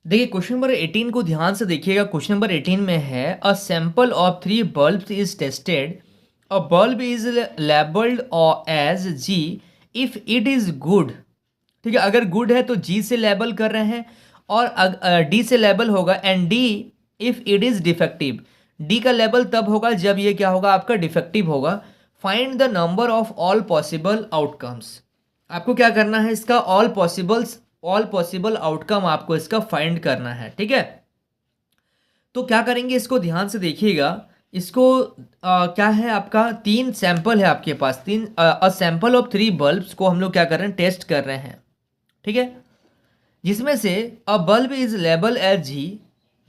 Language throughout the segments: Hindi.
देखिए क्वेश्चन नंबर 18 को ध्यान से देखिएगा। क्वेश्चन नंबर 18 में है a sample of 3 bulbs is tested. A bulb is labelled as G if it is good. ठीक है, अगर गुड है तो जी से लेबल कर रहे हैं और डी से लेबल होगा and D if it is defective. D का लेबल तब होगा जब ये क्या होगा, आपका डिफेक्टिव होगा। Find the number of all possible outcomes. आपको क्या करना है, इसका ऑल पॉसिबल आउटकम आपको इसका फाइंड करना है। ठीक है, तो क्या करेंगे, इसको ध्यान से देखिएगा। इसको क्या है, आपका 3 सैंपल है आपके पास। अ सैंपल ऑफ 3 बल्ब्स को हम लोग क्या कर रहे हैं, टेस्ट कर रहे हैं। ठीक है, जिसमें से a bulb is label as G.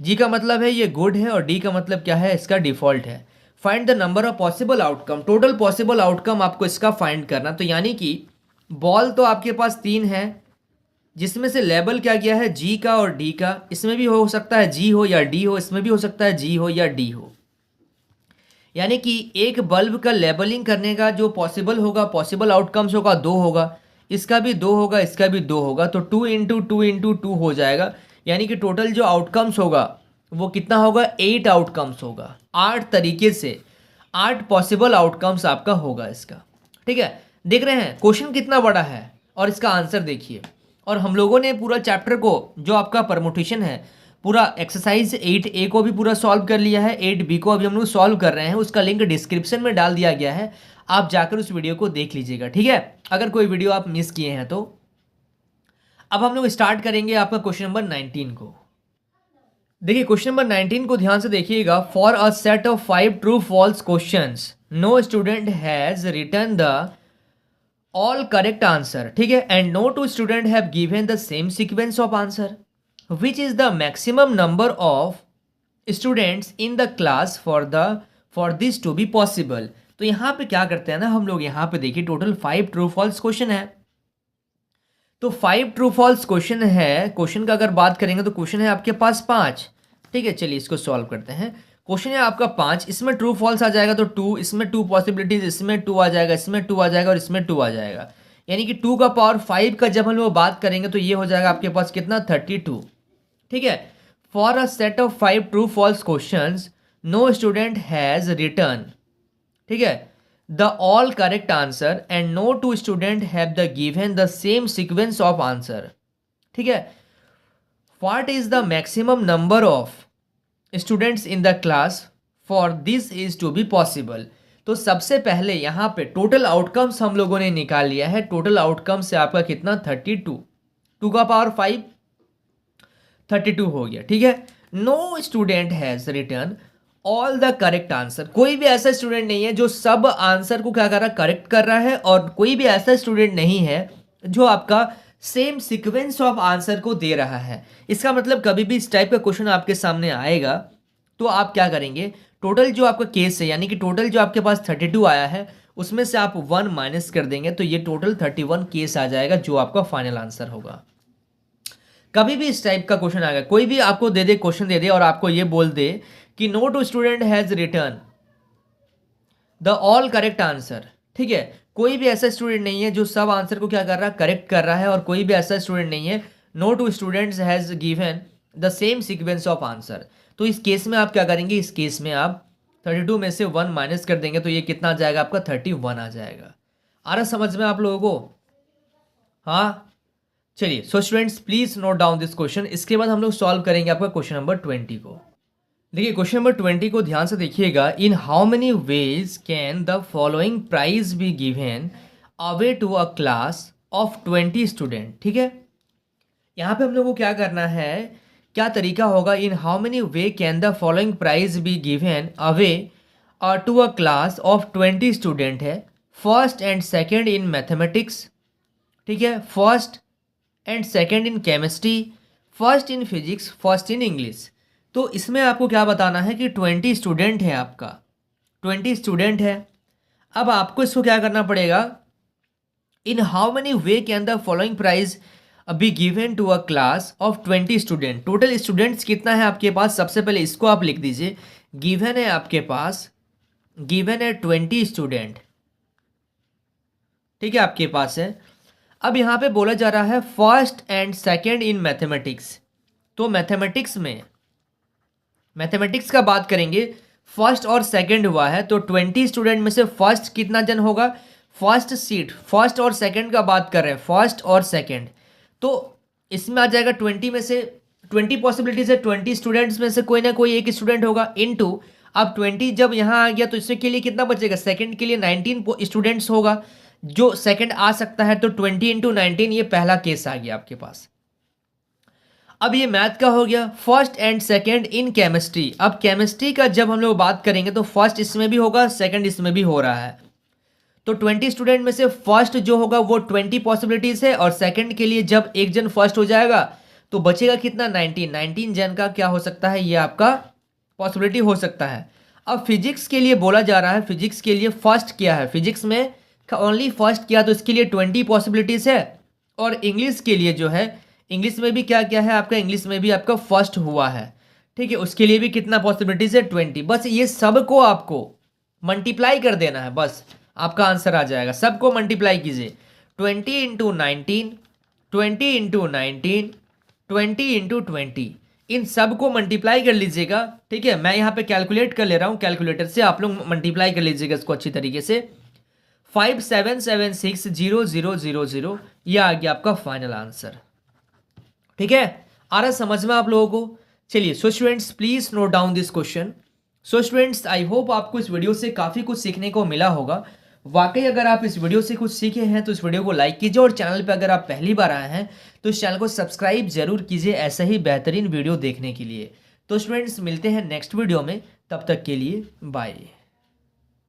G का मतलब है ये गुड है और डी का मतलब क्या है, इसका डिफॉल्ट है। Find the number of possible outcome, total possible outcome आपको इसका फाइंड करना। तो यानी कि बॉल तो आपके पास 3 है, जिसमें से लेबल क्या किया है, जी का और डी का। इसमें भी हो सकता है जी हो या डी हो, इसमें भी हो सकता है जी हो या डी हो। यानी कि एक बल्ब का लेबलिंग करने का जो पॉसिबल होगा, पॉसिबल आउटकम्स होगा, 2 होगा। इसका भी 2 होगा, इसका भी 2 होगा, तो 2 × 2 × 2 हो जाएगा। यानी कि टोटल जो आउटकम्स होगा वो कितना होगा, 8 आउटकम्स होगा। 8 तरीके से 8 पॉसिबल आउटकम्स आपका होगा इसका। ठीक है, देख रहे हैं क्वेश्चन कितना बड़ा है और इसका आंसर देखिए। और हम लोगों ने पूरा चैप्टर को, जो आपका परमुटेशन है, पूरा एक्सरसाइज 8A को भी पूरा सॉल्व कर लिया है। 8B को अभी हम लोग सॉल्व कर रहे हैं, उसका लिंक डिस्क्रिप्शन में डाल दिया गया है। आप जाकर उस वीडियो को देख लीजिएगा। ठीक है, अगर कोई वीडियो आप मिस किए हैं तो। अब हम लोग स्टार्ट करेंगे आपका क्वेश्चन नंबर 19 को। देखिए क्वेश्चन नंबर 19 को ध्यान से देखिएगा। For a set of 5 true false questions no student has return the all correct answer. ठीक है, and no two student have given the same sequence of answer. Which is the maximum number of students in the class for this to be possible. तो यहाँ पे क्या करते हैं ना हम लोग, यहाँ पे देखिए टोटल 5 ट्रू फॉल्स क्वेश्चन है। तो 5 ट्रू फॉल्स क्वेश्चन है। क्वेश्चन का अगर बात करेंगे तो क्वेश्चन है आपके पास 5। ठीक है, चलिए इसको सॉल्व करते हैं। क्वेश्चन है आपका 5, इसमें ट्रू फॉल्स आ जाएगा तो 2, इसमें 2 पॉसिबिलिटीज, इसमें 2 आ जाएगा, इसमें 2 आ जाएगा और इसमें 2 आ जाएगा। यानी कि 2 का पावर 5 का जब हम लोग बात करेंगे तो ये हो जाएगा आपके पास कितना, 32। ठीक है, for a set of 5 true false questions no student has return, ठीक है, the all correct answer and no two student have the given the same sequence of answer. ठीक है, what is the maximum number of students in the class for this is to be possible. तो सबसे पहले यहाँ पे टोटल आउटकम्स हम लोगों ने निकाल लिया है। टोटल आउटकम्स से आपका कितना, 32। 2 का पावर 5, 32 हो गया। ठीक है, no student has return all the correct answer. कोई भी ऐसा स्टूडेंट नहीं है जो सब आंसर को क्या कर रहा है, करेक्ट कर रहा है, और कोई भी ऐसा स्टूडेंट नहीं है जो आपका सेम सीक्वेंस ऑफ आंसर को दे रहा है। इसका मतलब कभी भी इस टाइप का क्वेश्चन आपके सामने आएगा तो आप क्या करेंगे, टोटल जो आपका केस है, यानी कि टोटल जो आपके पास 32 आया है उसमें से आप 1 माइनस कर देंगे तो ये टोटल 31 केस आ जाएगा, जो आपका फाइनल आंसर होगा। कभी भी इस टाइप का क्वेश्चन आएगा, कोई भी आपको दे दे, क्वेश्चन दे दे और आपको ये बोल दे कि no two student has return the all correct answer. ठीक है, कोई भी ऐसा स्टूडेंट नहीं है जो सब आंसर को क्या कर रहा है, करेक्ट कर रहा है, और कोई भी ऐसा स्टूडेंट नहीं है, no two students has given the same sequence of answer. तो इस केस में आप क्या करेंगे, इस केस में आप 32 में से 1 माइनस कर देंगे तो ये कितना आ जाएगा, आपका 31 आ जाएगा। आ रहा समझ में आप लोगों को? हाँ, चलिए। So students please note down this question. इसके बाद हम लोग सॉल्व करेंगे आपका क्वेश्चन नंबर 20 को। देखिए क्वेश्चन नंबर 20 को ध्यान से देखिएगा। In how many ways can the following prize be given away to a class of 20 student. ठीक है, यहाँ पे हम लोग को क्या करना है, क्या तरीका होगा, in how many way can the following prize be given away to a class of 20 student है। First and second in mathematics, ठीक है, first and second in chemistry, first in physics, first in English. तो इसमें आपको क्या बताना है कि 20 स्टूडेंट है, आपका 20 स्टूडेंट है। अब आपको इसको क्या करना पड़ेगा, in how many way can the following prize be given to a class of 20 student. Total students कितना है आपके पास, सबसे पहले इसको आप लिख दीजिए। गिवन है आपके पास, गिवन है 20 स्टूडेंट, ठीक है, आपके पास है। अब यहाँ पे बोला जा रहा है first and second in mathematics. तो मैथमेटिक्स का बात करेंगे, फर्स्ट और सेकंड हुआ है, तो 20 स्टूडेंट में से फर्स्ट कितना जन होगा, फर्स्ट सीट, फर्स्ट और सेकंड का बात कर रहे हैं, फर्स्ट और सेकंड, तो इसमें आ जाएगा 20 में से 20 पॉसिबिलिटीज है, 20 स्टूडेंट्स में से कोई ना कोई एक स्टूडेंट होगा, इनटू अब 20 जब यहाँ आ गया तो इसके के लिए कितना बचेगा, सेकंड के लिए 19 स्टूडेंट्स होगा जो सेकंड आ सकता है, तो 20 इंटू 19, ये पहला केस आ गया आपके पास। अब ये मैथ का हो गया, first and second in chemistry. अब केमिस्ट्री का जब हम लोग बात करेंगे तो फर्स्ट इसमें भी होगा, सेकंड इसमें भी हो रहा है, तो 20 स्टूडेंट में से फर्स्ट जो होगा वो 20 पॉसिबिलिटीज है, और सेकंड के लिए जब एक जन फर्स्ट हो जाएगा तो बचेगा कितना, 19 जन का क्या हो सकता है, ये आपका पॉसिबिलिटी हो सकता है। अब फिजिक्स के लिए बोला जा रहा है, फिजिक्स के लिए फर्स्ट किया है, फिजिक्स में ओनली फर्स्ट किया तो इसके लिए 20 पॉसिबिलिटीज है, और इंग्लिश के लिए जो है, इंग्लिश में भी क्या क्या है आपका, इंग्लिश में भी आपका फर्स्ट हुआ है, ठीक है, उसके लिए भी कितना पॉसिबिलिटीज है, 20। बस ये सबको आपको मल्टीप्लाई कर देना है, बस आपका आंसर आ जाएगा, सबको मल्टीप्लाई कीजिए, 20 इंटू 19, 20 इंटू 19, 20 इंटू 20, इन सबको मल्टीप्लाई कर लीजिएगा, ठीक है। मैं यहाँ पे कैलकुलेट कर ले रहा हूँ, कैलकुलेटर से आप लोग मल्टीप्लाई कर लीजिएगा इसको अच्छी तरीके से, 57760000, ये आ गया आपका फाइनल आंसर, ठीक है। आ रहा समझ में आप लोगों को। चलिए so students please note down this question. So students I hope आपको इस वीडियो से काफ़ी कुछ सीखने को मिला होगा। वाकई अगर आप इस वीडियो से कुछ सीखे हैं तो इस वीडियो को लाइक कीजिए, और चैनल पे अगर आप पहली बार आए हैं तो इस चैनल को सब्सक्राइब जरूर कीजिए ऐसा ही बेहतरीन वीडियो देखने के लिए। तो स्टूडेंट्स मिलते हैं नेक्स्ट वीडियो में, तब तक के लिए बाय।